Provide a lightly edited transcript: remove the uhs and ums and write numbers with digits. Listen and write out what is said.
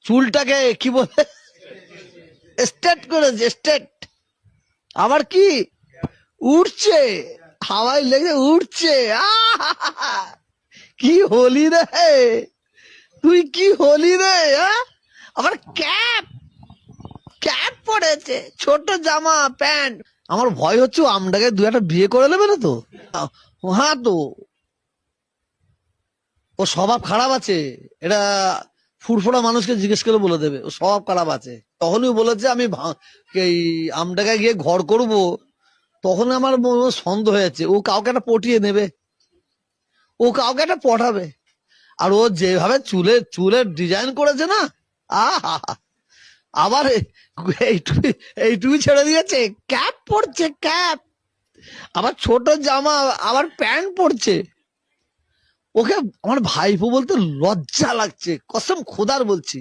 চুলটাকে কি বলে, স্ট্রেট করেছে, স্ট্রেট। আবার কি উঠছে, হাওয়ায় লেগে উঠছে। কি হলি রে তুই, কি হলি রে। আবার ক্যাপ, ক্যাপ পড়েছে, ছোট জামা প্যান্ট। আমার ভয় হচ্ছে আমটাকে দু একটা বিয়ে করে নেবে না তো। হ্যাঁ তো, ও স্বভাব খারাপ আছে, এটা ফুরফুরা মানুষকে জিজ্ঞেস করে বলে দেবে ও স্বভাব খারাপ আছে। তখনই বলেছে আমি এই আমটাকে গিয়ে ঘর করব, তখন আমার সন্দেহ হয়েছে ও কাউকে একটা পটিয়ে নেবে, ও কাউকে একটা পটাবে। আর ও যেভাবে চুলের ডিজাইন করেছে না, আহা, আবার এইটুকু ছেড়ে দিয়েছে, ক্যাপ পরছে, ক্যাপ, আবার ছোট জামা, আবার প্যান্ট পরছে। ওকে আমার ভাইপো বলতে লজ্জা লাগছে, কসম খোদার বলছি।